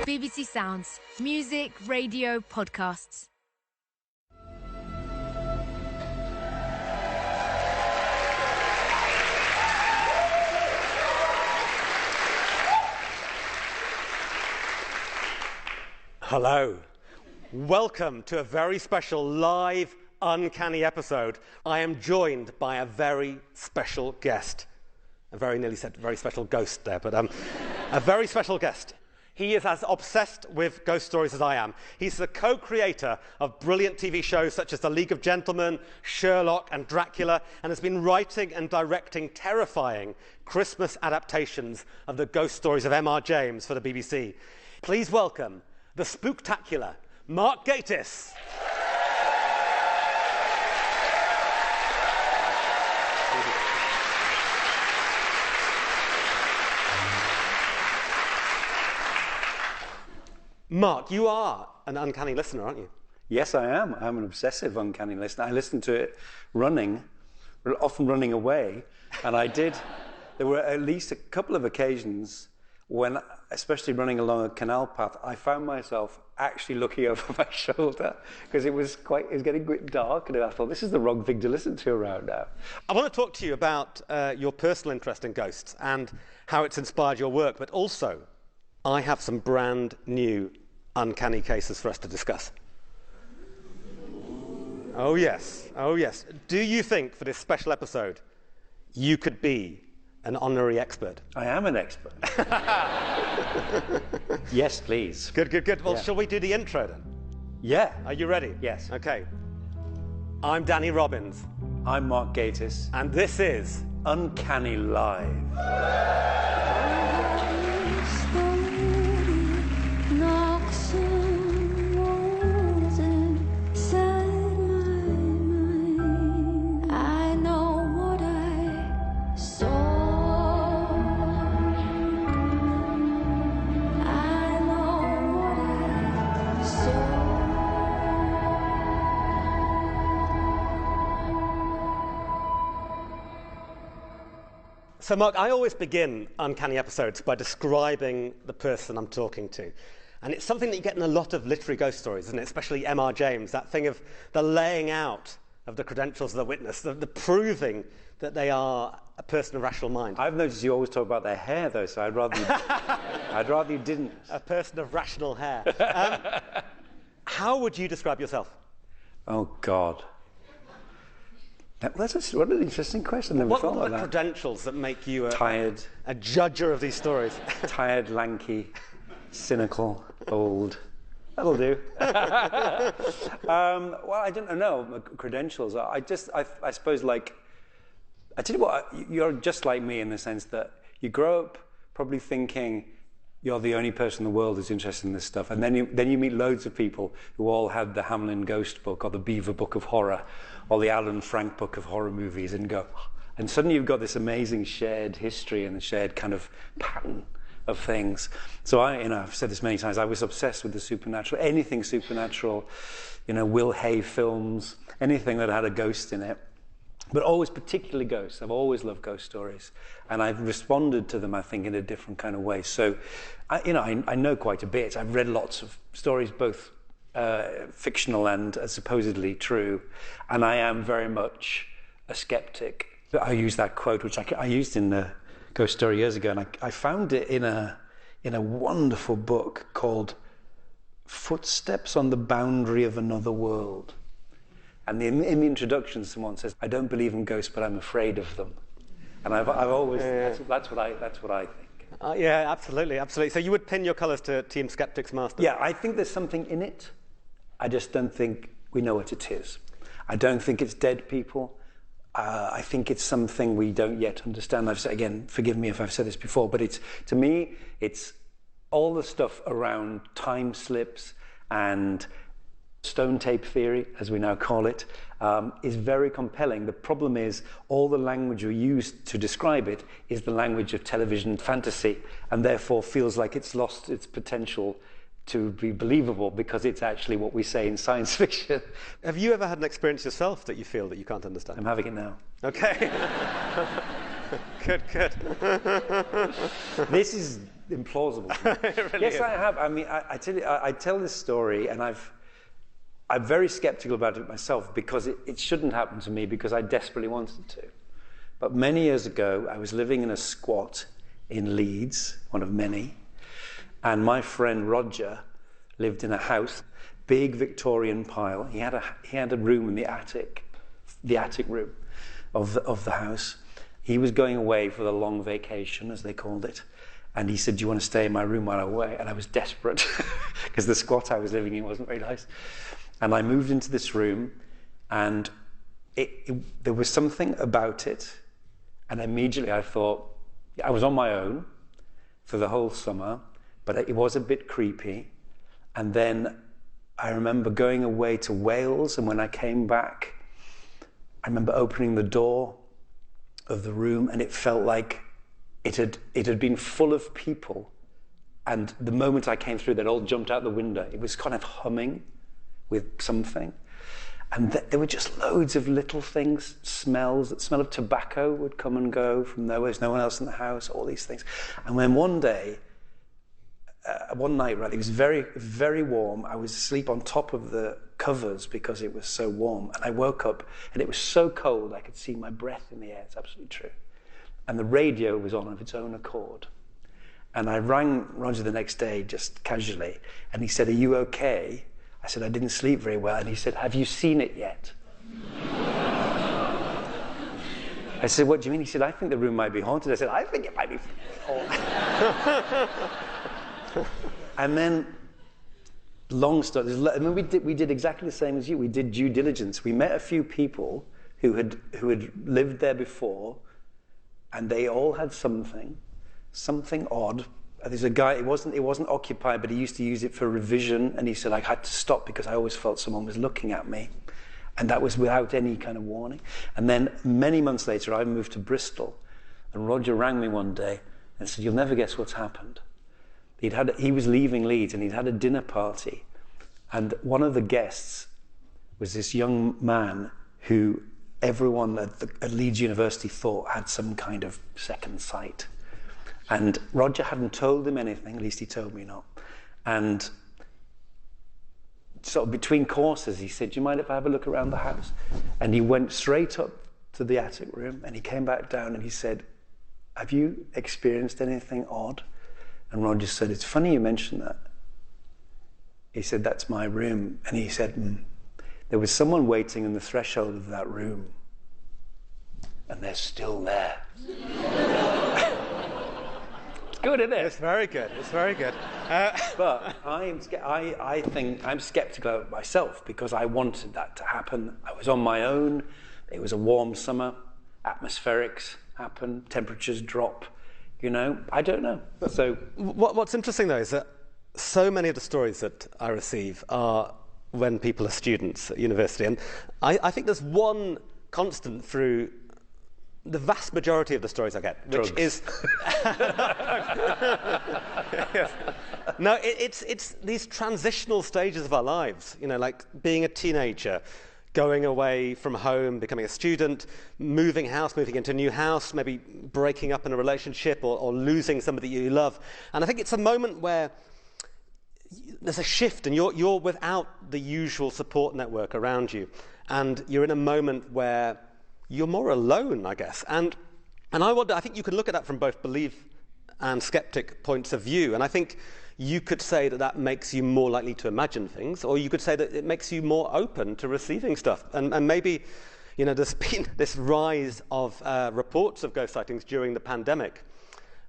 BBC Sounds. Music, radio, podcasts. Hello. Welcome to a very special live Uncanny episode. I am joined by a very special guest. I very nearly said very special ghost there, but a very special guest. He is as obsessed with ghost stories as I am. He's the co-creator of brilliant TV shows such as The League of Gentlemen, Sherlock and Dracula, and has been writing and directing terrifying Christmas adaptations of the ghost stories of M.R. James for the BBC. Please welcome the spooktacular Mark Gatiss. Mark, you are an Uncanny listener, aren't you? Yes, I am. I'm an obsessive Uncanny listener. I listen to it running, often running away, and there were at least a couple of occasions when, especially running along a canal path, I found myself actually looking over my shoulder because it was getting a bit dark, and I thought, this is the wrong thing to listen to around now. I want to talk to you about your personal interest in ghosts and how it's inspired your work, but also I have some brand new Uncanny cases for us to discuss. Oh yes, oh yes. Do you think for this special episode you could be an honorary expert? I am an expert. Yes, please. Good, good, good. Well, shall we do the intro then? Yeah. Are you ready? Yes. Okay. I'm Danny Robbins. I'm Mark Gatiss. And this is Uncanny Live. So, Mark, I always begin Uncanny episodes by describing the person I'm talking to. And it's something that you get in a lot of literary ghost stories, isn't it? Especially M.R. James, that thing of the laying out of the credentials of the witness, the proving that they are a person of rational mind. I've noticed you always talk about their hair, though, so I'd rather you didn't. A person of rational hair. How would you describe yourself? Oh, God. What an interesting question. What are the credentials that make you tired, a judger of these stories? Tired, lanky, cynical, old. That'll do. Well, I don't know. Credentials. I suppose, like, I tell you what, you're just like me in the sense that you grow up probably thinking you're the only person in the world who's interested in this stuff, and then you meet loads of people who all had the Hamlin Ghost book or the Beaver Book of Horror or the Alan Frank book of horror movies, and suddenly you've got this amazing shared history and a shared kind of pattern of things. So I've said this many times, I was obsessed with the supernatural, anything supernatural, Will Hay films, anything that had a ghost in it. But always particularly ghosts. I've always loved ghost stories. And I've responded to them, I think, in a different kind of way. So, I know quite a bit. I've read lots of stories, both fictional and supposedly true. And I am very much a skeptic. I use that quote, which I used in the ghost story years ago. And I found it in a wonderful book called Footsteps on the Boundary of Another World. And in the introduction, someone says, "I don't believe in ghosts, but I'm afraid of them." And I've always that's what I think. Yeah, absolutely, absolutely. So you would pin your colours to Team Skeptics Master? Yeah, I think there's something in it. I just don't think we know what it is. I don't think it's dead people. I think it's something we don't yet understand. Again, forgive me if I've said this before, but to me, it's all the stuff around time slips and stone tape theory, as we now call it, is very compelling. The problem is all the language we use to describe it is the language of television fantasy, and therefore feels like it's lost its potential to be believable because it's actually what we say in science fiction. Have you ever had an experience yourself that you feel that you can't understand? I'm having it now. Okay. Good. implausible. Yes, I have. I mean, I tell you, I tell this story, and I'm very skeptical about it myself because it shouldn't happen to me because I desperately wanted it to. But many years ago, I was living in a squat in Leeds, one of many, and my friend Roger lived in a house, big Victorian pile. He had a room in the attic room of the house. He was going away for the long vacation, as they called it, and he said, "Do you want to stay in my room while I'm away?" And I was desperate because the squat I was living in wasn't very nice. And I moved into this room, and there was something about it, and immediately I thought, I was on my own for the whole summer, but it was a bit creepy. And then I remember going away to Wales, and when I came back, I remember opening the door of the room, and it felt like it had been full of people. And the moment I came through, they'd all jumped out the window. It was kind of humming with something. And there were just loads of little things, smells. The smell of tobacco would come and go from nowhere. There's no one else in the house, all these things. And when one night, right, it was very, very warm. I was asleep on top of the covers because it was so warm. And I woke up, and it was so cold, I could see my breath in the air. It's absolutely true. And the radio was on of its own accord. And I rang Roger the next day, just casually, and he said, "Are you okay?" I said, "I didn't sleep very well." And he said, "Have you seen it yet?" I said, "What do you mean?" He said, "I think the room might be haunted." I said, "I think it might be haunted." And then, long story. I mean, we did exactly the same as you. We did due diligence. We met a few people who had lived there before, and they all had something odd. There's a guy. It wasn't occupied, but he used to use it for revision. And he said I had to stop because I always felt someone was looking at me, and that was without any kind of warning. And then many months later, I moved to Bristol, and Roger rang me one day and said, "You'll never guess what's happened." He was leaving Leeds, and he'd had a dinner party, and one of the guests was this young man who everyone at Leeds University thought had some kind of second sight. And Roger hadn't told him anything, at least he told me not. And sort of between courses, he said, "Do you mind if I have a look around the house?" And he went straight up to the attic room, and he came back down, and he said, "Have you experienced anything odd?" And Roger said, "It's funny you mention that." He said, "That's my room." And he said, "There was someone waiting on the threshold of that room, and they're still there." It's good, isn't it? It's very good. It's very good. But I think I'm skeptical of myself because I wanted that to happen. I was on my own. It was a warm summer. Atmospherics happen. Temperatures drop. You know, I don't know. So What's interesting, though, is that so many of the stories that I receive are when people are students at university. And I think there's one constant through the vast majority of the stories I get, which is... Yes. No, it's these transitional stages of our lives, you know, like being a teenager, going away from home, becoming a student, moving house, moving into a new house, maybe breaking up in a relationship or losing somebody you love. And I think it's a moment where there's a shift and you're without the usual support network around you. And you're in a moment where you're more alone, I guess. And I wonder, I think you can look at that from both belief and skeptic points of view. And I think you could say that makes you more likely to imagine things, or you could say that it makes you more open to receiving stuff. And maybe, you know, there's been this rise of reports of ghost sightings during the pandemic.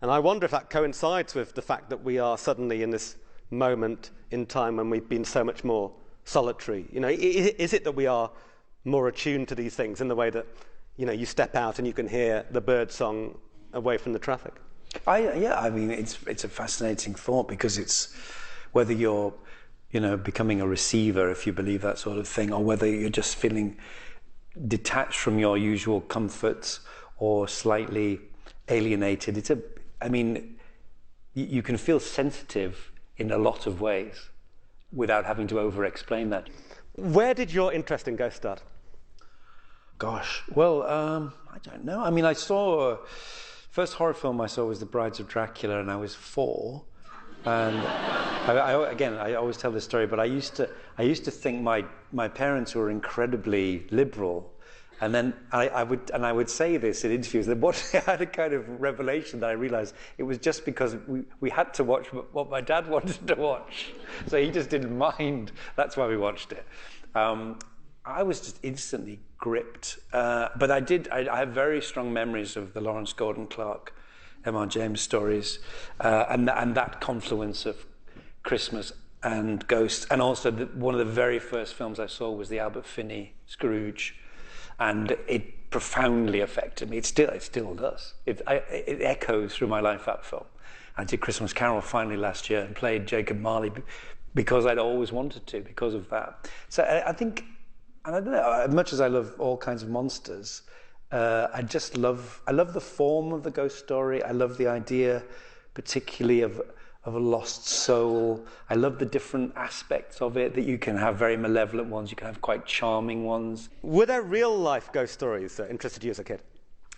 And I wonder if that coincides with the fact that we are suddenly in this moment in time when we've been so much more solitary. You know, is it that we are more attuned to these things in the way that, you know, you step out and you can hear the bird song away from the traffic? I mean, it's a fascinating thought because it's whether you're, you know, becoming a receiver, if you believe that sort of thing, or whether you're just feeling detached from your usual comforts or slightly alienated. I mean, you can feel sensitive in a lot of ways without having to over-explain that. Where did your interest in ghosts start? Gosh, well, I don't know. I mean, I saw First horror film I saw was The Brides of Dracula, and I was 4. And I always tell this story, but I used to think my parents were incredibly liberal, and then I would say this in interviews. Then I had a kind of revelation that I realized it was just because we had to watch what my dad wanted to watch, so he just didn't mind. That's why we watched it. I was just instantly gripped, but I have very strong memories of the Lawrence Gordon Clark, M.R. James stories, and that confluence of Christmas and ghosts, and also one of the very first films I saw was the Albert Finney Scrooge, and it profoundly affected me. It still does. It echoes through my life, that film. I did Christmas Carol finally last year and played Jacob Marley because I'd always wanted to, because of that. So I think, and I don't know, as much as I love all kinds of monsters, I love the form of the ghost story. I love the idea, particularly of a lost soul. I love the different aspects of it, that you can have very malevolent ones, you can have quite charming ones. Were there real life ghost stories that interested you as a kid?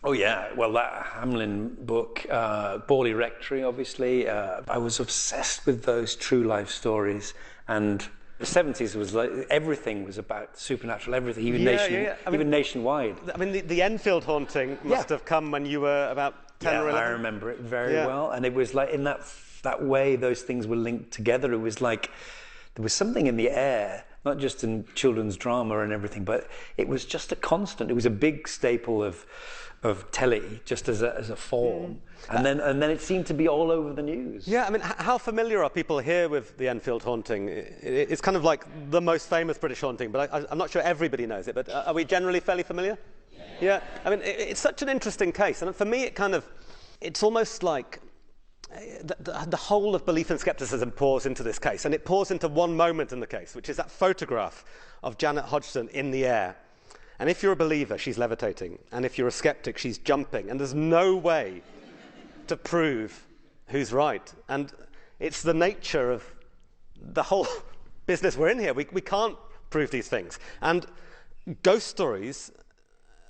Oh yeah, well, that Hamlin book, Borley Rectory, obviously. I was obsessed with those true life stories, and the 70s was like everything was about supernatural, everything, even even nationwide. I mean, the Enfield haunting must have come when you were about 10 or 11. I remember it very well, and it was like in that way those things were linked together. It was like there was something in the air, not just in children's drama and everything, but it was just a constant. It was a big staple of telly, just as a form. And then it seemed to be all over the news. Yeah, I mean, how familiar are people here with the Enfield haunting? It's kind of like the most famous British haunting, but I'm not sure everybody knows it. But are we generally fairly familiar? Yeah. I mean, it's such an interesting case. And for me, it's almost like the whole of belief and skepticism pours into this case. And it pours into one moment in the case, which is that photograph of Janet Hodgson in the air. And if you're a believer, she's levitating. And if you're a skeptic, she's jumping. And there's no way to prove who's right. And it's the nature of the whole business we're in here. We can't prove these things. And ghost stories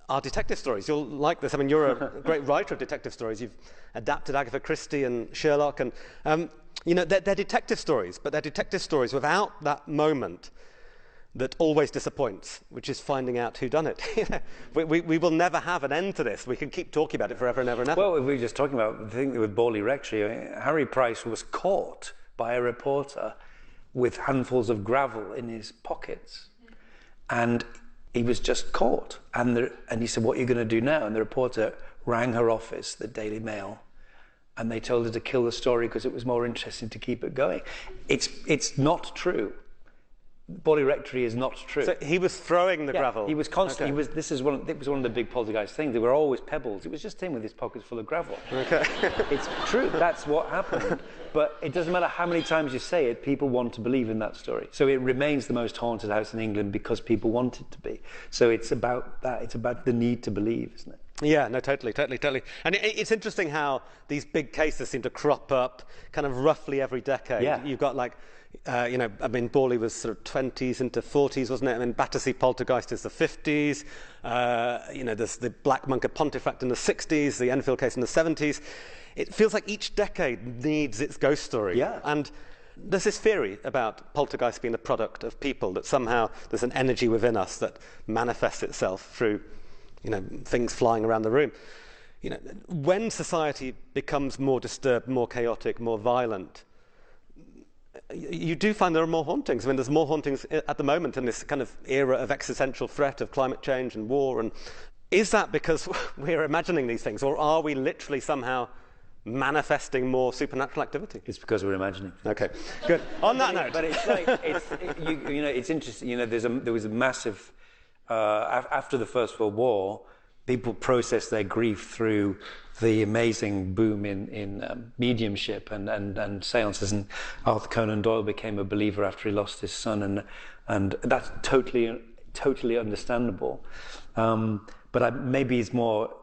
are detective stories. You'll like this. I mean, you're a great writer of detective stories. You've adapted Agatha Christie and Sherlock. And, they're detective stories, but they're detective stories without that moment that always disappoints, which is finding out who done it. We will never have an end to this. We can keep talking about it forever and ever and ever. Well, we were just talking about the thing with Borley Rectory. Harry Price was caught by a reporter with handfuls of gravel in his pockets. And he was just caught. And he said, "What are you going to do now?" And the reporter rang her office, the Daily Mail, and they told her to kill the story because it was more interesting to keep it going. It's not true. Borley Rectory is not true. So he was throwing the gravel? He was constantly. Okay. It was one of the big poltergeist things. They were always pebbles. It was just him with his pockets full of gravel. Okay. It's true. That's what happened. But it doesn't matter how many times you say it, people want to believe in that story. So it remains the most haunted house in England because people want it to be. So it's about that. It's about the need to believe, isn't it? Yeah, no, totally. And it's interesting how these big cases seem to crop up kind of roughly every decade. Yeah. You've got Borley was sort of 20s into 40s, wasn't it? I mean, Battersea Poltergeist is the 50s. There's the Black Monk of Pontefract in the 60s, the Enfield case in the 70s. It feels like each decade needs its ghost story. Yeah. And there's this theory about poltergeist being a product of people, that somehow there's an energy within us that manifests itself through, things flying around the room. When society becomes more disturbed, more chaotic, more violent, you do find there are more hauntings. I mean, there's more hauntings at the moment in this kind of era of existential threat of climate change and war. And is that because we're imagining these things, or are we literally somehow manifesting more supernatural activity? It's because we're imagining. Okay, good. On that note, but it's like it's interesting. There was a massive after the First World War. People processed their grief through the amazing boom in mediumship and seances, and Arthur Conan Doyle became a believer after he lost his son, and that's totally understandable. But maybe it's more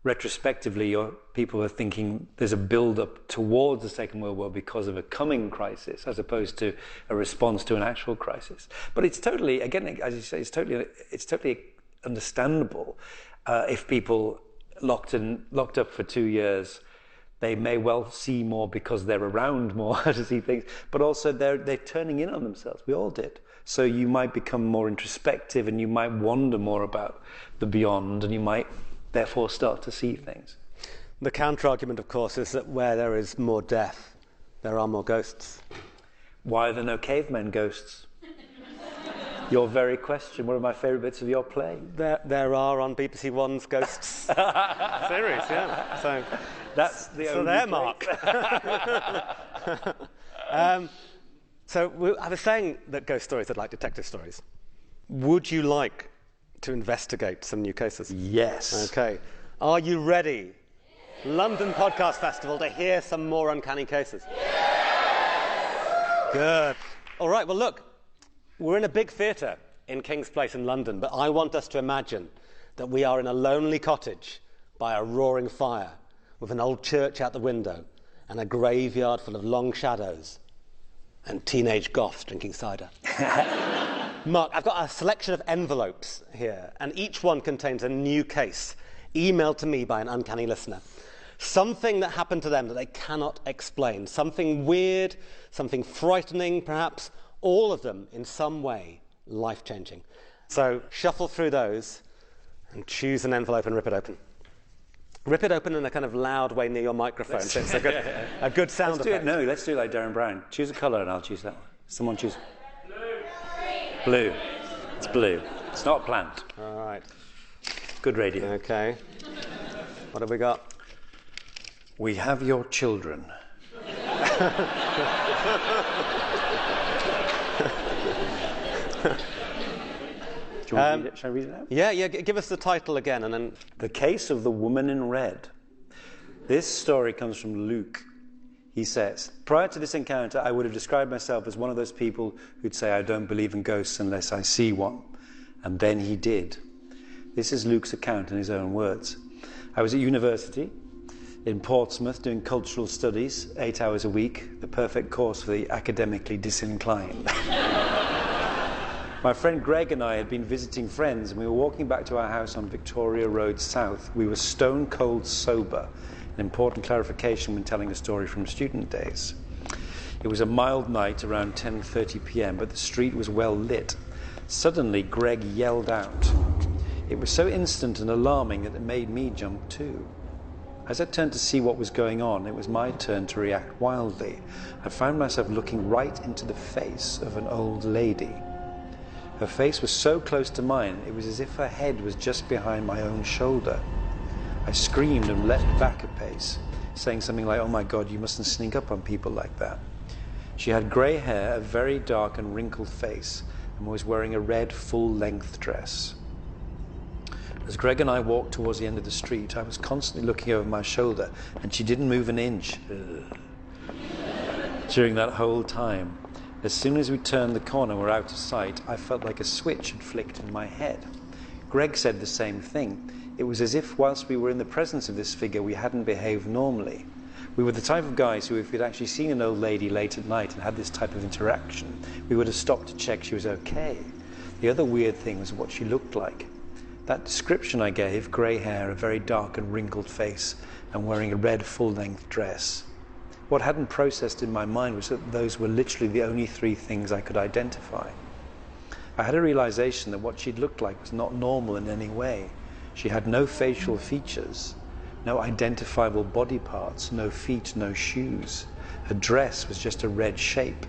retrospectively, people are thinking there's a build-up towards the Second World War because of a coming crisis, as opposed to a response to an actual crisis. But it's totally, again, as you say, it's totally understandable if people locked up for 2 years, they may well see more because they're around more to see things, but also they're turning in on themselves. We all did. So you might become more introspective and you might wonder more about the beyond, and you might therefore start to see things. The counter-argument, of course, is that where there is more death, there are more ghosts. Why are there no cavemen ghosts? Your very question, one of my favourite bits of your play. There are on BBC One's Ghosts series, yeah. So that's the only there, place. Mark. I was saying that ghost stories are like detective stories. Would you like to investigate some new cases? Yes. Okay. Are you ready, London Podcast Festival, to hear some more uncanny cases? Yes! Good. All right, well, look. We're in a big theatre in King's Place in London, but I want us to imagine that we are in a lonely cottage by a roaring fire with an old church out the window and a graveyard full of long shadows and teenage goths drinking cider. Mark, I've got a selection of envelopes here, and each one contains a new case emailed to me by an uncanny listener. Something that happened to them that they cannot explain. Something weird, something frightening, perhaps. All of them, in some way, life-changing. So shuffle through those and choose an envelope and rip it open. Rip it open in a kind of loud way near your microphone, so it's a good sound effect. Let's do it like Darren Brown. Choose a colour and I'll choose that one. Someone choose. Blue. It's blue. It's not a plant. All right. Good radio. Okay. What have we got? We have your children. Do you want to read it? Shall I read it out? Yeah, give us the title again and then... The Case of the Woman in Red. This story comes from Luke. He says, prior to this encounter, I would have described myself as one of those people who'd say, I don't believe in ghosts unless I see one. And then he did. This is Luke's account in his own words. I was at university in Portsmouth doing cultural studies, 8 hours a week, the perfect course for the academically disinclined. My friend Greg and I had been visiting friends, and we were walking back to our house on Victoria Road South. We were stone cold sober, an important clarification when telling a story from student days. It was a mild night around 10:30 p.m, but the street was well lit. Suddenly, Greg yelled out. It was so instant and alarming that it made me jump too. As I turned to see what was going on, it was my turn to react wildly. I found myself looking right into the face of an old lady. Her face was so close to mine, it was as if her head was just behind my own shoulder. I screamed and leapt back a pace, saying something like, oh my God, you mustn't sneak up on people like that. She had grey hair, a very dark and wrinkled face, and was wearing a red full-length dress. As Greg and I walked towards the end of the street, I was constantly looking over my shoulder, and she didn't move an inch during that whole time. As soon as we turned the corner and were out of sight, I felt like a switch had flicked in my head. Greg said the same thing. It was as if whilst we were in the presence of this figure, we hadn't behaved normally. We were the type of guys who, if we'd actually seen an old lady late at night and had this type of interaction, we would have stopped to check she was okay. The other weird thing was what she looked like. That description I gave, grey hair, a very dark and wrinkled face, and wearing a red full-length dress. What hadn't processed in my mind was that those were literally the only three things I could identify. I had a realization that what she'd looked like was not normal in any way. She had no facial features, no identifiable body parts, no feet, no shoes. Her dress was just a red shape.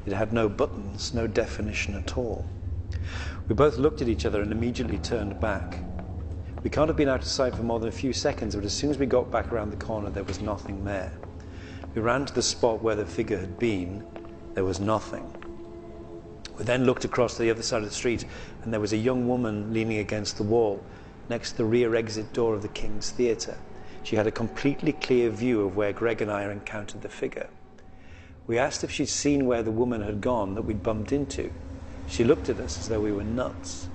It had no buttons, no definition at all. We both looked at each other and immediately turned back. We can't have been out of sight for more than a few seconds, but as soon as we got back around the corner, there was nothing there. We ran to the spot where the figure had been. There was nothing. We then looked across to the other side of the street, and there was a young woman leaning against the wall, next to the rear exit door of the King's Theatre. She had a completely clear view of where Greg and I had encountered the figure. We asked if she'd seen where the woman had gone that we'd bumped into. She looked at us as though we were nuts.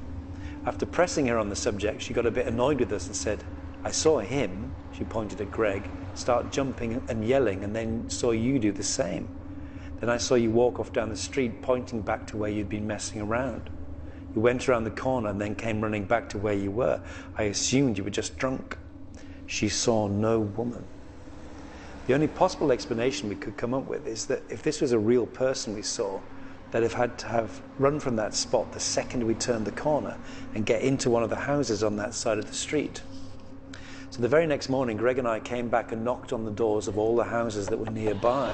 After pressing her on the subject, she got a bit annoyed with us and said, I saw him, she pointed at Greg, start jumping and yelling, and then saw you do the same. Then I saw you walk off down the street, pointing back to where you'd been messing around. You went around the corner and then came running back to where you were. I assumed you were just drunk. she saw no woman. The only possible explanation we could come up with is that if this was a real person we saw, they'd have had to have run from that spot the second we turned the corner and get into one of the houses on that side of the street. So the very next morning, Greg and I came back and knocked on the doors of all the houses that were nearby.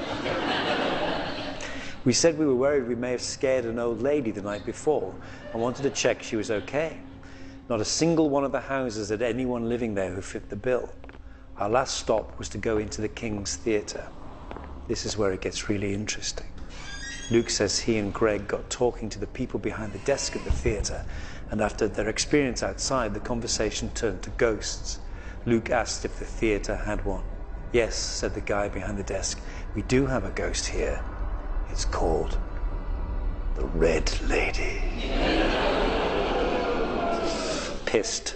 We said we were worried we may have scared an old lady the night before and wanted to check she was okay. Not a single one of the houses had anyone living there who fit the bill. Our last stop was to go into the King's Theatre. This is where it gets really interesting. Luke says he and Greg got talking to the people behind the desk at the theatre, and after their experience outside, the conversation turned to ghosts. Luke asked if the theatre had one. Yes, said the guy behind the desk, we do have a ghost here. It's called the Red Lady. Pissed.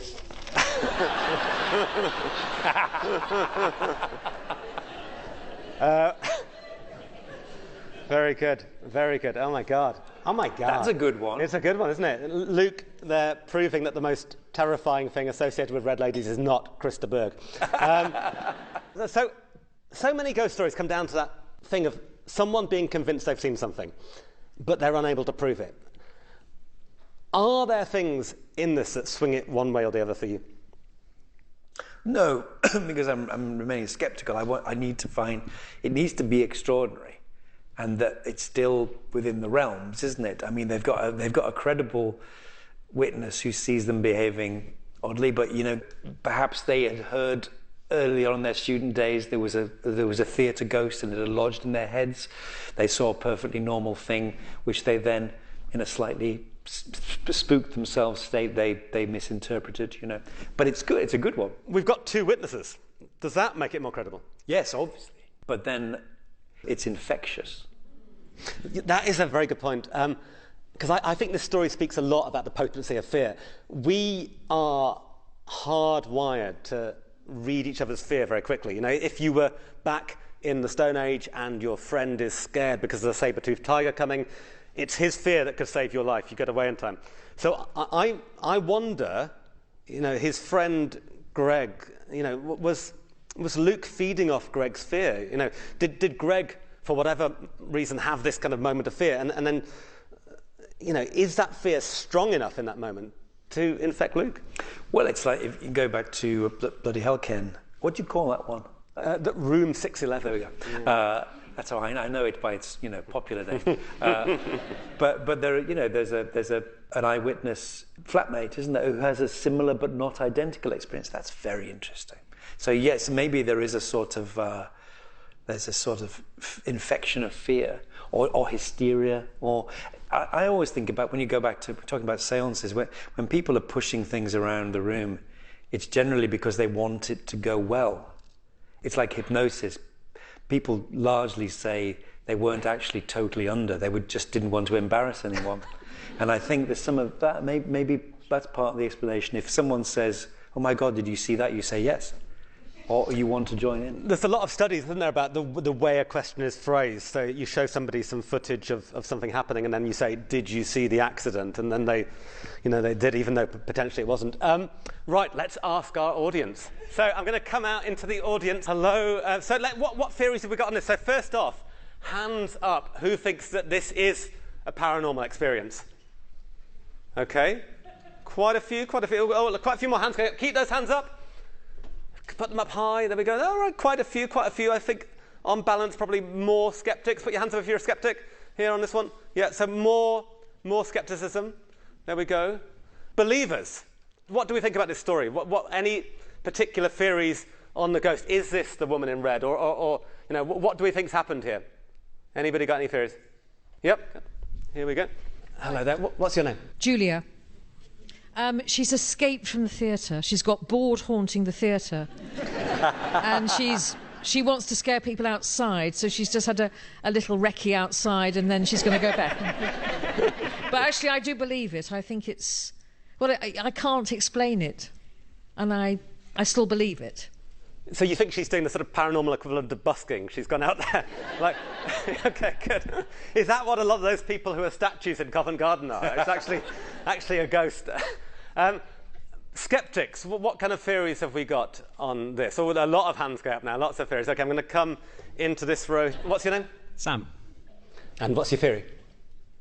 Very good, very good. Oh my God. Oh my God. That's a good one. It's a good one, isn't it? Luke, they're proving that the most terrifying thing associated with red ladies is not Krista Berg. So many ghost stories come down to that thing of someone being convinced they've seen something, but they're unable to prove it. Are there things in this that swing it one way or the other for you? No, because I'm remaining skeptical. I need to find, it needs to be extraordinary, and that it's still within the realms, isn't it? I mean, they've got a credible witness who sees them behaving oddly, but perhaps they had heard early on in their student days there was a theatre ghost and it had lodged in their heads. They saw a perfectly normal thing, which they then, in a slightly spooked themselves state, they misinterpreted. But it's good. It's a good one. We've got two witnesses. Does that make it more credible? Yes, obviously. But then it's infectious. That is a very good point. Because I think this story speaks a lot about the potency of fear. We are hardwired to read each other's fear very quickly. If you were back in the Stone Age and your friend is scared because there's a saber-toothed tiger coming, it's his fear that could save your life. You get away in time. So I wonder, his friend Greg, was Luke feeding off Greg's fear? Did Greg, for whatever reason, have this kind of moment of fear? And then, is that fear strong enough in that moment to infect Luke? Well, it's like if you go back to Bloody Hell, Ken. What do you call that one? The Room 611. There we go. That's how I know it by its popular name. But there, there's an eyewitness flatmate, isn't there, who has a similar but not identical experience. That's very interesting. So yes, maybe there is a sort of infection of fear or hysteria. Or I always think about, when you go back to talking about seances, when people are pushing things around the room, it's generally because they want it to go well. It's like hypnosis. People largely say they weren't actually totally under. They just didn't want to embarrass anyone. And I think there's some of that. Maybe that's part of the explanation. If someone says, "Oh my God, did you see that?" you say yes. Or you want to join in. There's a lot of studies, isn't there, about the way a question is phrased. So you show somebody some footage of something happening, and then you say, "Did you see the accident?" And then they did, even though potentially it wasn't. Right, let's ask our audience. So I'm going to come out into the audience. Hello. What theories have we got on this? So first off, hands up. Who thinks that this is a paranormal experience? Okay. Quite a few. Oh, quite a few more hands. Keep those hands up. Put them up high. There we go. All right, quite a few. I think, on balance, probably more skeptics. Put your hands up if you're a skeptic here on this one. Yeah, so more skepticism. There we go. Believers. What do we think about this story? What any particular theories on the ghost? Is this the woman in red? Or what do we think's happened here? Anybody got any theories? Yep. Here we go. Hello there. What's your name? Julia. She's escaped from the theatre. She's got bored haunting the theatre. And she wants to scare people outside, so she's just had a little recce outside, and then she's going to go back. But actually, I do believe it. I think it's... Well, I can't explain it, and I still believe it. So you think she's doing the sort of paranormal equivalent of busking? She's gone out there, like, okay, good. Is that what a lot of those people who are statues in Covent Garden are? It's actually a ghost. Skeptics, what kind of theories have we got on this? Oh, a lot of hands go up now, lots of theories. OK, I'm going to come into this row. What's your name? Sam. And what's your theory?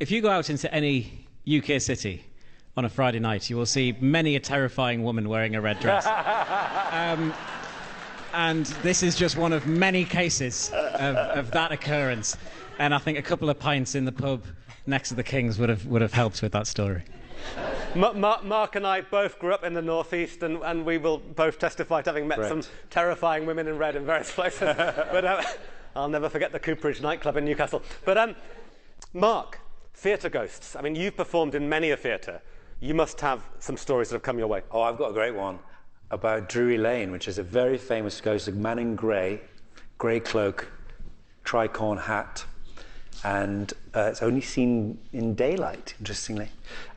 If you go out into any UK city on a Friday night, you will see many a terrifying woman wearing a red dress. And this is just one of many cases of that occurrence. And I think a couple of pints in the pub next to the Kings would have helped with that story. Mark and I both grew up in the northeast, and we will both testify to having met some terrifying women in red in various places. But I'll never forget the Cooperage nightclub in Newcastle. But Mark, theatre ghosts. I mean, you've performed in many a theatre. You must have some stories that have come your way. Oh, I've got a great one about Drury Lane, which is a very famous ghost, a man in grey cloak, tricorn hat, and it's only seen in daylight, interestingly.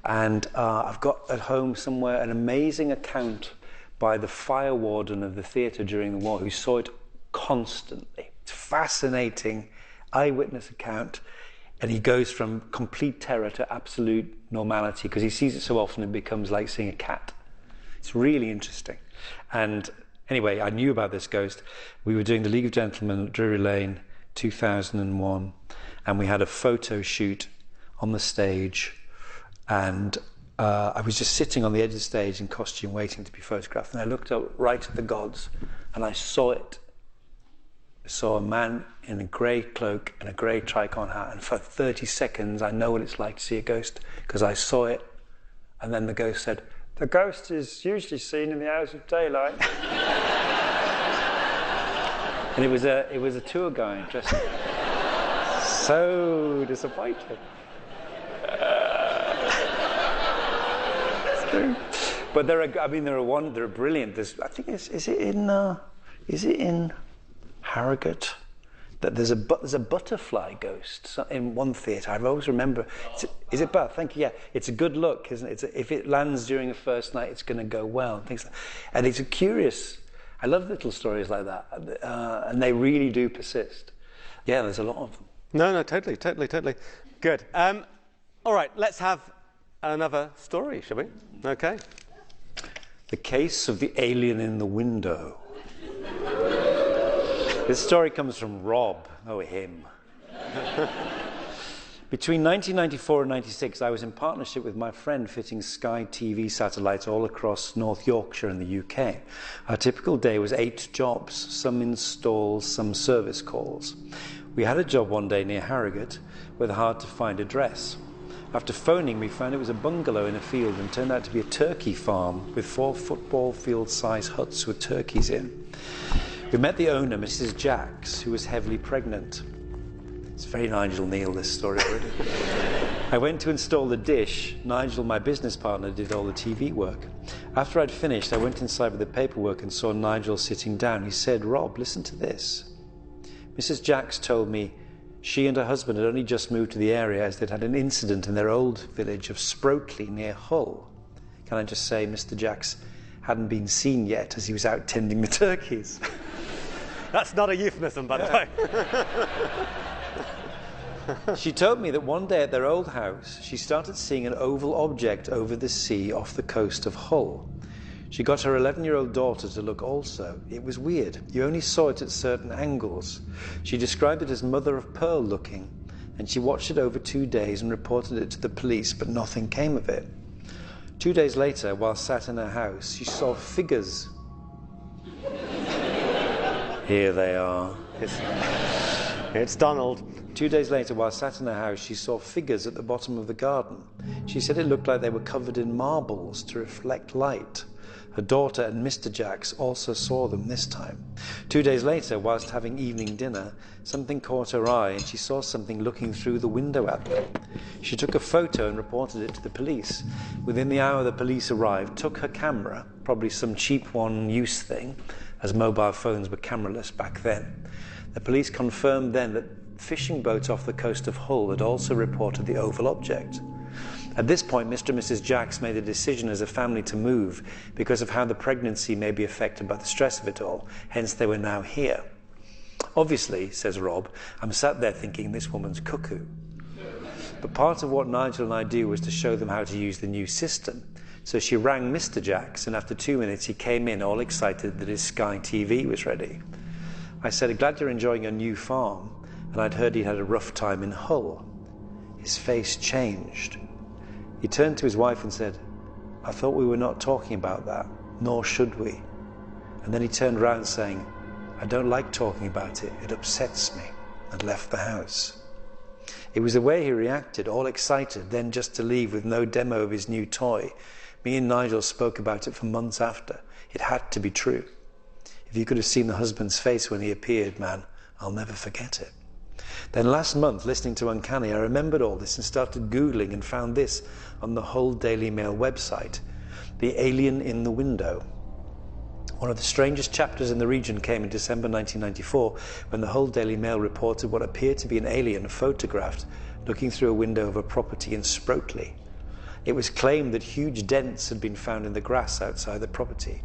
And I've got at home somewhere an amazing account by the fire warden of the theatre during the war, who saw it constantly. It's a fascinating eyewitness account, and he goes from complete terror to absolute normality because he sees it so often it becomes like seeing a cat. It's really interesting. And anyway, I knew about this ghost. We were doing the League of Gentlemen at Drury Lane, 2001, and we had a photo shoot on the stage, and I was just sitting on the edge of the stage in costume waiting to be photographed, and I looked up right at the gods and I saw it. I saw a man in a grey cloak and a grey tricorn hat, and for 30 seconds I know what it's like to see a ghost because I saw it. And then the ghost said, "The ghost is usually seen in the hours of daylight." And it was a tour guide dressed so disappointed. But there are brilliant. I think is it in Harrogate that there's a butterfly ghost in one theatre. I always remember. Is it Bath? Thank you. Yeah, it's a good look, isn't it? If it lands during a first night, it's going to go well. And things like, and it's a curious. I love little stories like that, and they really do persist. Yeah, there's a lot of them. No, totally. Good. All right, let's have another story, shall we? Okay. The case of the alien in the window. This story comes from Rob. Oh, him. Between 1994 and 96, I was in partnership with my friend fitting Sky TV satellites all across North Yorkshire in the UK. Our typical day was 8 jobs, some installs, some service calls. We had a job one day near Harrogate with a hard-to-find address. After phoning, we found it was a bungalow in a field and turned out to be a turkey farm with 4 football field-sized huts with turkeys in. We met the owner, Mrs. Jacks, who was heavily pregnant. It's very Nigel Neal, this story already. I went to install the dish. Nigel, my business partner, did all the TV work. After I'd finished, I went inside with the paperwork and saw Nigel sitting down. He said, "Rob, listen to this. Mrs. Jacks told me she and her husband had only just moved to the area as they'd had an incident in their old village of Sprokeley near Hull. Can I just say Mr. Jacks hadn't been seen yet as he was out tending the turkeys." That's not a euphemism, by the way. She told me that one day at their old house, she started seeing an oval object over the sea off the coast of Hull. She got her 11-year-old daughter to look also. It was weird. You only saw it at certain angles. She described it as mother of pearl looking, and she watched it over 2 days and reported it to the police, but nothing came of it. 2 days later, while sat in her house, she saw figures. Here they are. It's Donald. 2 days later, while sat in her house, she saw figures at the bottom of the garden. She said it looked like they were covered in marbles to reflect light. Her daughter and Mr. Jacks also saw them this time. 2 days later, whilst having evening dinner, something caught her eye and she saw something looking through the window at them. She took a photo and reported it to the police. Within the hour, the police arrived, took her camera, probably some cheap one-use thing, as mobile phones were cameraless back then. The police confirmed then that fishing boats off the coast of Hull had also reported the oval object. At this point, Mr. and Mrs. Jacks made a decision as a family to move because of how the pregnancy may be affected by the stress of it all. Hence, they were now here. Obviously, says Rob, I'm sat there thinking this woman's cuckoo. But part of what Nigel and I do was to show them how to use the new system. So she rang Mr. Jacks, and after 2 minutes he came in all excited that his Sky TV was ready. I said, glad you're enjoying your new farm, and I'd heard he'd had a rough time in Hull. His face changed. He turned to his wife and said, I thought we were not talking about that, nor should we. And then he turned round saying, I don't like talking about it, it upsets me, and left the house. It was the way he reacted, all excited, then just to leave with no demo of his new toy. Me and Nigel spoke about it for months after. It had to be true. If you could have seen the husband's face when he appeared, man, I'll never forget it. Then last month, listening to Uncanny, I remembered all this and started Googling and found this on the Hull Daily Mail website, The Alien in the Window. One of the strangest chapters in the region came in December 1994 when the Hull Daily Mail reported what appeared to be an alien photographed looking through a window of a property in Sproatley. It was claimed that huge dents had been found in the grass outside the property.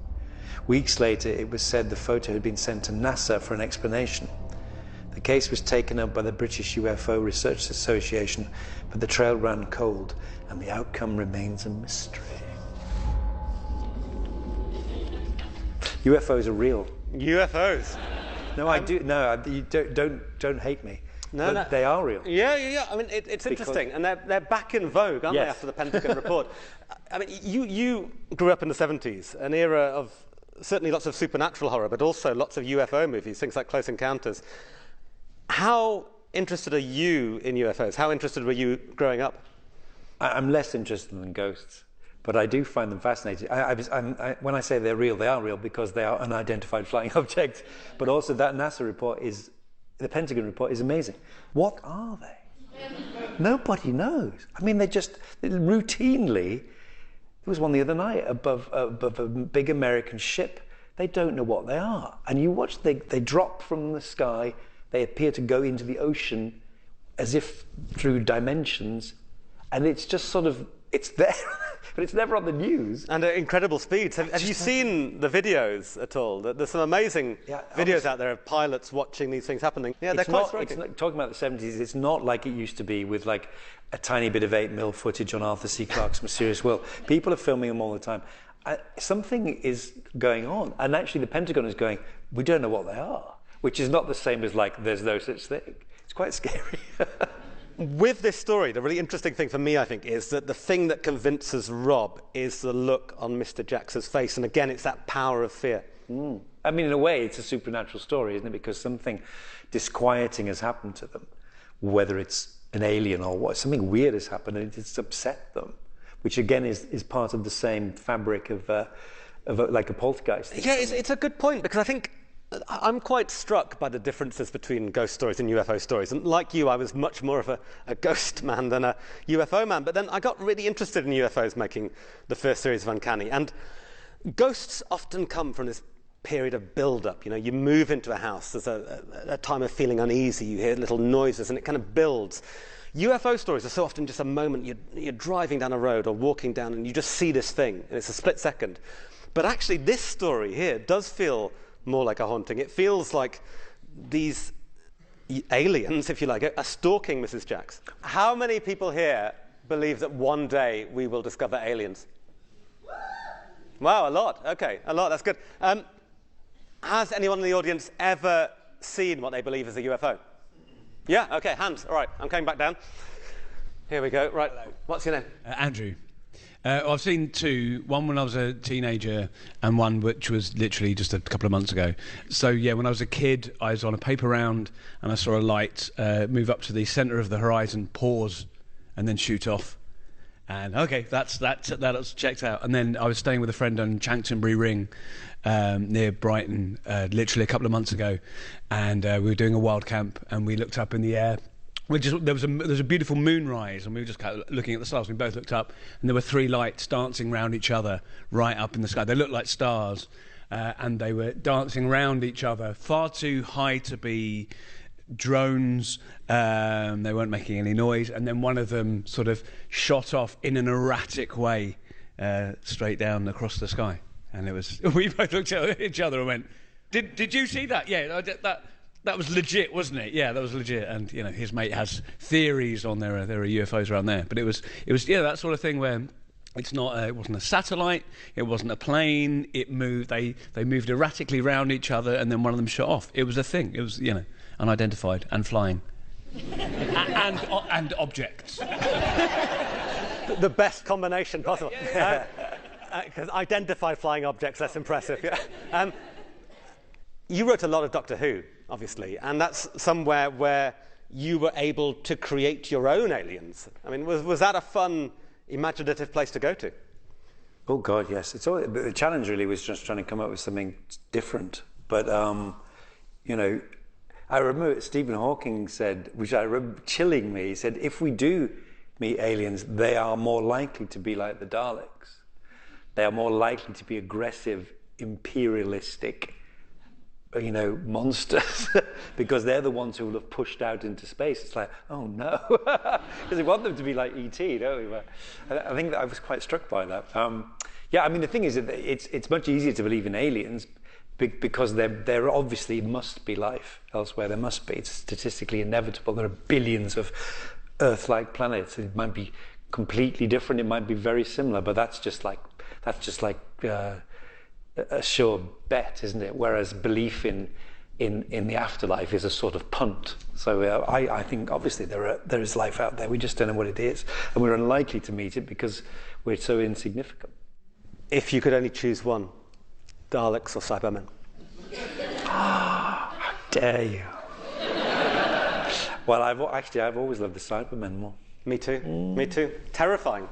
Weeks later, it was said the photo had been sent to NASA for an explanation. The case was taken up by the British UFO Research Association, but the trail ran cold, and the outcome remains a mystery. UFOs are real. UFOs. No, I do. No, you don't hate me. No, no. They are real. Yeah. I mean, it's interesting, and they're back in vogue, aren't they, after the Pentagon report? I mean, you grew up in the 70s, an era of certainly lots of supernatural horror, but also lots of UFO movies, things like Close Encounters. How interested are you in UFOs? How interested were you growing up? I'm less interested in ghosts, but I do find them fascinating. When I say they're real, they are real because they are unidentified flying objects. But also that NASA report the Pentagon report is amazing. What are they? Nobody knows. I mean, they just routinely, there was one the other night above a big American ship. They don't know what they are. And you watch, they drop from the sky, they appear to go into the ocean as if through dimensions, and it's just sort of, it's there, but it's never on the news. And at incredible speeds. Have you seen the videos at all? There's some amazing videos out there of pilots watching these things happening. Yeah, they're quite striking. Talking about the 70s, it's not like it used to be with like a tiny bit of 8mm footage on Arthur C. Clarke's Mysterious World. People are filming them all the time. Something is going on, and actually the Pentagon is going, we don't know what they are, which is not the same as like there's no such thing. It's quite scary. With this story, the really interesting thing for me, I think, is that the thing that convinces Rob is the look on Mr. Jacks's face. And again, it's that power of fear. I mean, in a way, it's a supernatural story, isn't it? Because something disquieting has happened to them, whether it's an alien or what. Something weird has happened and it's upset them, which again is part of the same fabric of like a poltergeist. Yeah, it's a good point, because I think I'm quite struck by the differences between ghost stories and UFO stories. And like you, I was much more of a ghost man than a UFO man. But then I got really interested in UFOs making the first series of Uncanny. And ghosts often come from this period of build-up. You know, you move into a house, there's a time of feeling uneasy, you hear little noises, and it kind of builds. UFO stories are so often just a moment, you're driving down a road or walking down, and you just see this thing, and it's a split second. But actually, this story here does feel more like a haunting. It feels like these aliens, if you like, are stalking Mrs. Jacks. How many people here believe that one day we will discover aliens? Wow, a lot. Okay, a lot. That's good. Has anyone in the audience ever seen what they believe is a UFO? Yeah, okay, hands. All right, I'm coming back down. Here we go. Right, hello. What's your name? Andrew. I've seen two, one when I was a teenager and one which was literally just a couple of months ago. So yeah, when I was a kid, I was on a paper round and I saw a light move up to the centre of the horizon, pause, and then shoot off. And okay, that's checked out. And then I was staying with a friend on Chanctonbury Ring near Brighton literally a couple of months ago, and we were doing a wild camp and we looked up in the air. There was a beautiful moonrise, and we were just kind of looking at the stars. We both looked up, and there were three lights dancing round each other right up in the sky. They looked like stars, and they were dancing round each other, far too high to be drones. They weren't making any noise, and then one of them sort of shot off in an erratic way straight down across the sky. And it was, we both looked at each other and went, "Did you see that? Yeah, that was legit, wasn't it? Yeah, that was legit." And you know, his mate has theories on there are UFOs around there, but it was that sort of thing where It's not. It wasn't a satellite. It wasn't a plane. It moved. They moved erratically around each other, and then one of them shot off. It was a thing. It was, unidentified and flying, and objects. The best combination possible. Because identified flying objects, that's impressive. Yeah. You wrote a lot of Doctor Who, obviously, and that's somewhere where you were able to create your own aliens. I mean, was that a fun, imaginative place to go to? Oh God, yes. The challenge really was just trying to come up with something different. But I remember Stephen Hawking said, which I remember chilling me. He said, if we do meet aliens, they are more likely to be like the Daleks. They are more likely to be aggressive, imperialistic, monsters, because they're the ones who will have pushed out into space. It's like, oh no, because we want them to be like E.T., don't we? I think that I was quite struck by that. The thing is that it's much easier to believe in aliens because there obviously must be life elsewhere. There must be. It's statistically inevitable. There are billions of Earth-like planets. It might be completely different. It might be very similar, but that's just like a sure bet, isn't it? Whereas belief in the afterlife is a sort of punt. So I think obviously there is life out there. We just don't know what it is, and we're unlikely to meet it because we're so insignificant. If you could only choose one, Daleks or Cybermen? How dare you? Well, I've always loved the Cybermen more. Me too. Me too. Terrifying.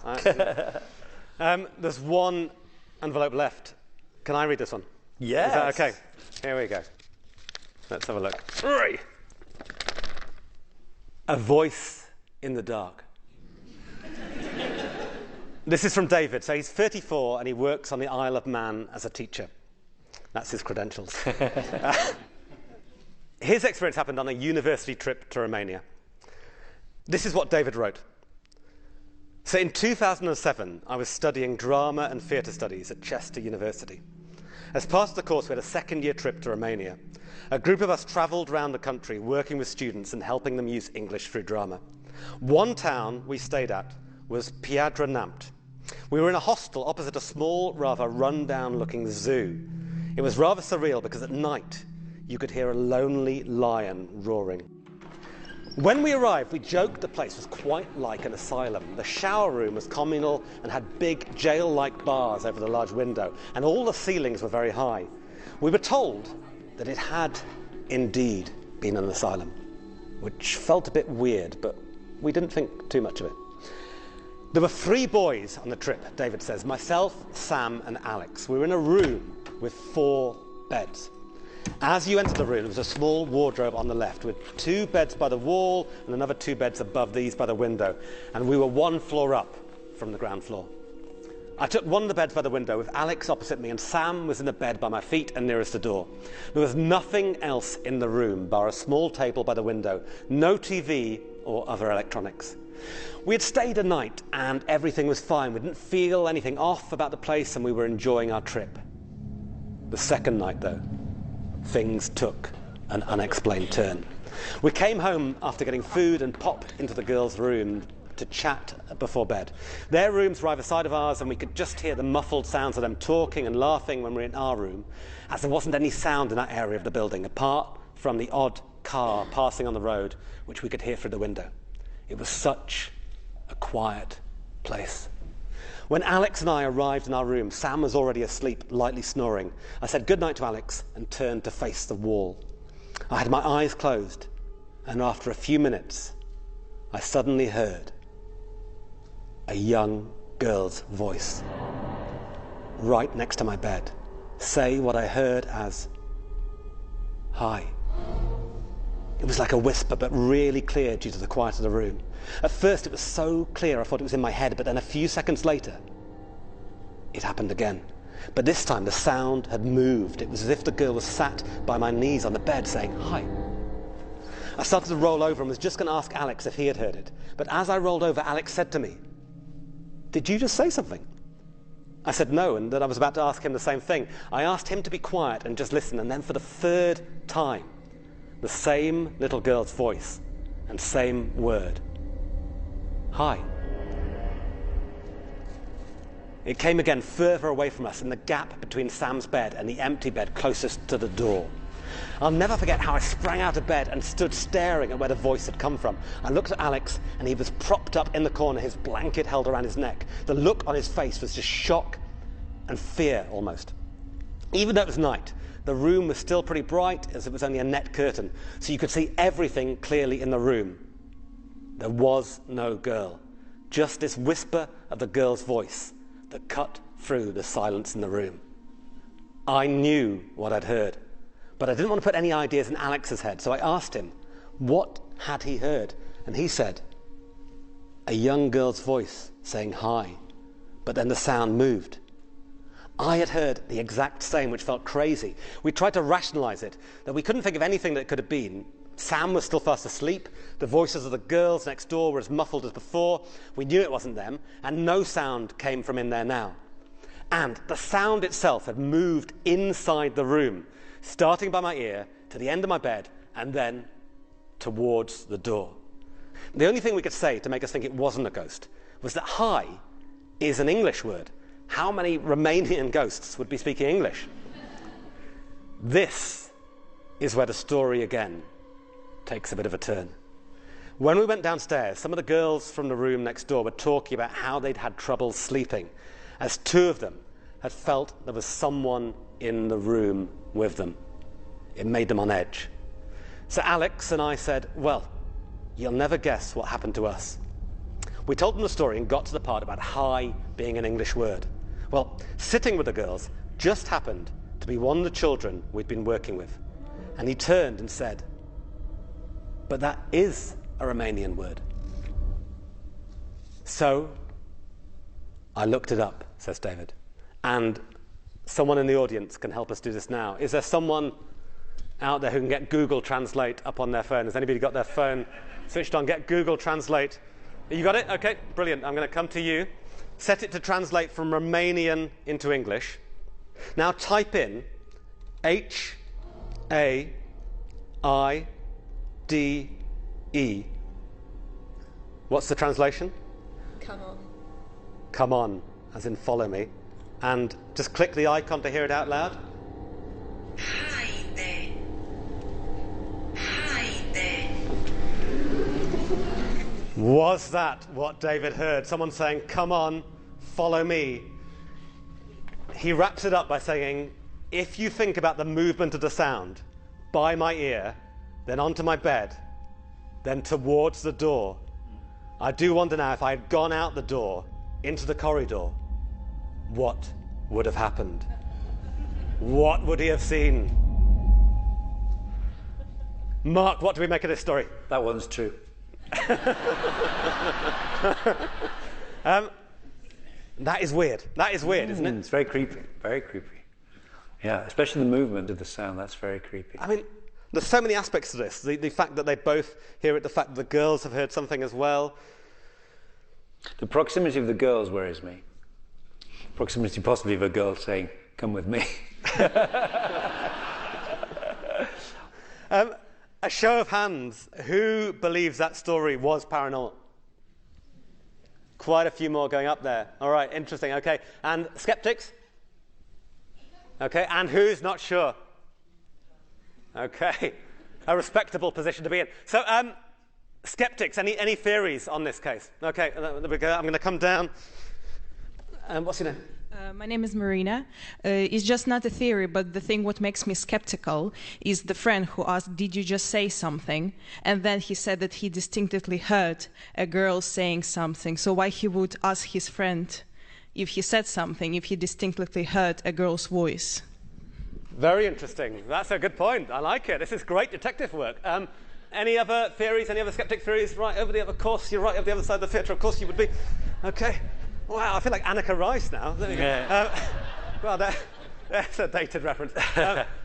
There's one envelope left. Can I read this one? Yes. Is that okay? Here we go. Let's have a look. Hurry! A voice in the dark. This is from David. So he's 34 and he works on the Isle of Man as a teacher. That's his credentials. His experience happened on a university trip to Romania. This is what David wrote. So in 2007, I was studying drama and theatre studies at Chester University. As part of the course, we had a second-year trip to Romania. A group of us travelled around the country, working with students and helping them use English through drama. One town we stayed at was Piatra Neamț. We were in a hostel opposite a small, rather run-down-looking zoo. It was rather surreal because at night, you could hear a lonely lion roaring. When we arrived, we joked the place was quite like an asylum. The shower room was communal and had big jail-like bars over the large window, and all the ceilings were very high. We were told that it had indeed been an asylum, which felt a bit weird, but we didn't think too much of it. There were 3 boys on the trip, David says, myself, Sam and Alex. We were in a room with 4 beds. As you entered the room, there was a small wardrobe on the left with 2 beds by the wall and another 2 beds above these by the window, and we were 1 floor up from the ground floor. I took one of the beds by the window with Alex opposite me, and Sam was in the bed by my feet and nearest the door. There was nothing else in the room bar a small table by the window, no TV or other electronics. We had stayed a night and everything was fine. We didn't feel anything off about the place and we were enjoying our trip. The second night, though, things took an unexplained turn. We came home after getting food and popped into the girls' room to chat before bed. Their rooms were either side of ours, and we could just hear the muffled sounds of them talking and laughing when we were in our room, as there wasn't any sound in that area of the building, apart from the odd car passing on the road, which we could hear through the window. It was such a quiet place. When Alex and I arrived in our room, Sam was already asleep, lightly snoring. I said goodnight to Alex and turned to face the wall. I had my eyes closed, and after a few minutes, I suddenly heard a young girl's voice right next to my bed say what I heard as, "Hi." It was like a whisper, but really clear due to the quiet of the room. At first, it was so clear I thought it was in my head, but then a few seconds later, it happened again. But this time, the sound had moved. It was as if the girl was sat by my knees on the bed saying, "Hi." I started to roll over and was just going to ask Alex if he had heard it. But as I rolled over, Alex said to me, "Did you just say something?" I said no, and that I was about to ask him the same thing. I asked him to be quiet and just listen, and then for the third time, the same little girl's voice and same word. "Hi." It came again further away from us in the gap between Sam's bed and the empty bed closest to the door. I'll never forget how I sprang out of bed and stood staring at where the voice had come from. I looked at Alex and he was propped up in the corner, his blanket held around his neck. The look on his face was just shock and fear almost. Even though it was night, the room was still pretty bright as it was only a net curtain, so you could see everything clearly in the room. There was no girl, just this whisper of the girl's voice that cut through the silence in the room. I knew what I'd heard, but I didn't want to put any ideas in Alex's head, so I asked him, what had he heard? And he said, a young girl's voice saying hi, but then the sound moved. I had heard the exact same, which felt crazy. We tried to rationalize it, that we couldn't think of anything that it could have been. Sam was still fast asleep. The voices of the girls next door were as muffled as before. We knew it wasn't them, and no sound came from in there now. And the sound itself had moved inside the room, starting by my ear, to the end of my bed, and then towards the door. The only thing we could say to make us think it wasn't a ghost was that hi is an English word. How many Romanian ghosts would be speaking English? This is where the story again takes a bit of a turn. When we went downstairs, some of the girls from the room next door were talking about how they'd had trouble sleeping, as two of them had felt there was someone in the room with them. It made them on edge. So Alex and I said, well, you'll never guess what happened to us. We told them the story and got to the part about hi being an English word. Well, sitting with the girls just happened to be one of the children we'd been working with. And he turned and said, but that is a Romanian word. So I looked it up, says David. And someone in the audience can help us do this now. Is there someone out there who can get Google Translate up on their phone? Has anybody got their phone switched on? Get Google Translate. You got it? Okay, brilliant. I'm going to come to you. Set it to translate from Romanian into English. Now type in H-A-I-D-E. What's the translation? Come on. Come on, as in follow me. And just click the icon to hear it out loud. Haide. Haide. Was that what David heard? Someone saying, come on, follow me. He wraps it up by saying, if you think about the movement of the sound by my ear, then onto my bed, then towards the door, I do wonder now if I had gone out the door into the corridor, what would have happened? What would he have seen? Mark, what do we make of this story? That one's true. That is weird. That is weird, isn't it? It's very creepy. Very creepy. Yeah, especially the movement of the sound. That's very creepy. I mean, there's so many aspects to this. The fact that they both hear it, the fact that the girls have heard something as well. The proximity of the girls worries me. Proximity possibly of a girl saying, come with me. A show of hands, who believes that story was paranormal? Quite a few more going up there. All right, interesting. Okay, and skeptics? Okay, and who's not sure? Okay, a respectable position to be in. So, skeptics, any theories on this case? Okay, there we go. I'm going to come down. What's your name? My name is Marina. It's just not a theory, but the thing what makes me skeptical is the friend who asked, did you just say something? And then he said that he distinctly heard a girl saying something. So why he would ask his friend if he said something, if he distinctly heard a girl's voice? Very interesting. That's a good point. I like it. This is great detective work. Any other theories? Any other skeptic theories? Right over the other course. You're right over the other side of the theatre. Of course you would be. Okay. Wow, I feel like Anneka Rice now. There we go. Yeah. Well, that's a dated reference.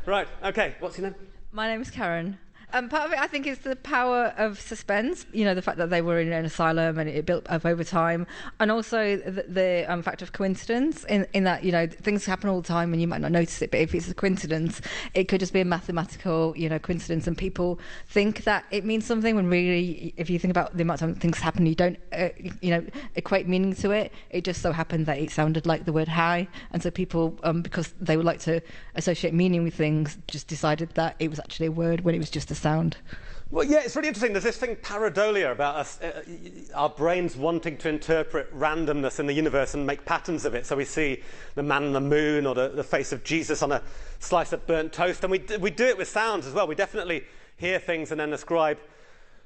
Right, okay. What's your name? My name is Karen. Part of it, I think, is the power of suspense. You know, the fact that they were in an asylum and it built up over time, and also the fact of coincidence. In that, you know, things happen all the time and you might not notice it, but if it's a coincidence, it could just be a mathematical, you know, coincidence, and people think that it means something when really, if you think about the amount of time things happen, you don't, you know, equate meaning to it. It just so happened that it sounded like the word hi, and so people, because they would like to associate meaning with things, just decided that it was actually a word when it was just a sound. Well, yeah, it's really interesting. There's this thing, pareidolia, about us, our brains wanting to interpret randomness in the universe and make patterns of it. So we see the man on the moon or the face of Jesus on a slice of burnt toast, and we do it with sounds as well. We definitely hear things and then ascribe,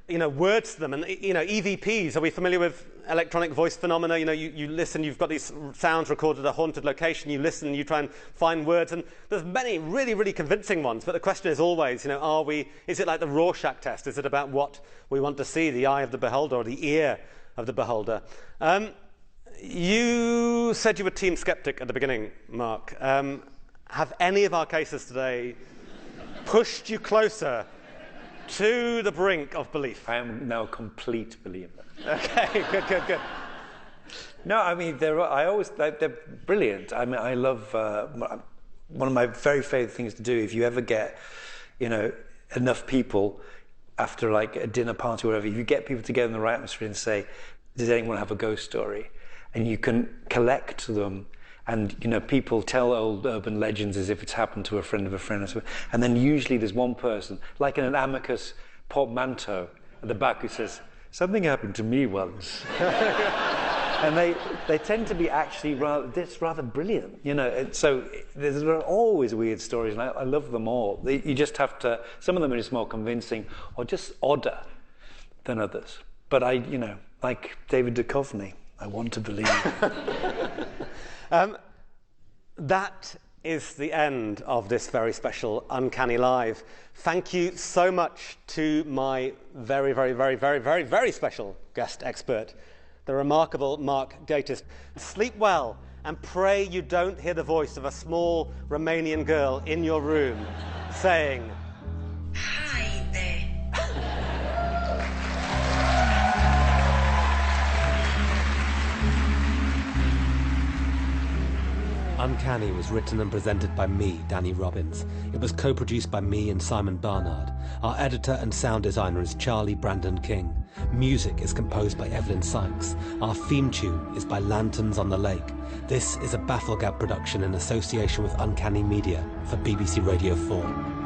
you know, words to them. And, you know, EVPs, are we familiar with electronic voice phenomena? You know, you listen, you've got these sounds recorded at a haunted location, you listen, you try and find words, and there's many really, really convincing ones, but the question is always, you know, is it like the Rorschach test? Is it about what we want to see, the eye of the beholder or the ear of the beholder? You said you were team skeptic at the beginning, Mark. Have any of our cases today pushed you closer to the brink of belief? I am now a complete believer. Okay, good. No, I mean, they're brilliant. I mean, I love, one of my very favourite things to do, if you ever get, you know, enough people after like a dinner party or whatever, if you get people together in the right atmosphere and say, does anyone have a ghost story? And you can collect them. And, you know, people tell old urban legends as if it's happened to a friend of a friend or something. And then usually there's one person, like in an amicus portmanteau at the back, who says, something happened to me once. And they tend to be actually rather brilliant, you know. So there are always weird stories, and I love them all. You just have to, some of them are just more convincing or just odder than others. But you know, like David Duchovny, I want to believe. That is the end of this very special Uncanny Live. Thank you so much to my very, very, very, very, very, very special guest expert, the remarkable Mark Gatiss. Sleep well and pray you don't hear the voice of a small Romanian girl in your room saying, "Hi there." Uncanny was written and presented by me, Danny Robbins. It was co-produced by me and Simon Barnard. Our editor and sound designer is Charlie Brandon King. Music is composed by Evelyn Sykes. Our theme tune is by Lanterns on the Lake. This is a Bafflegab production in association with Uncanny Media for BBC Radio 4.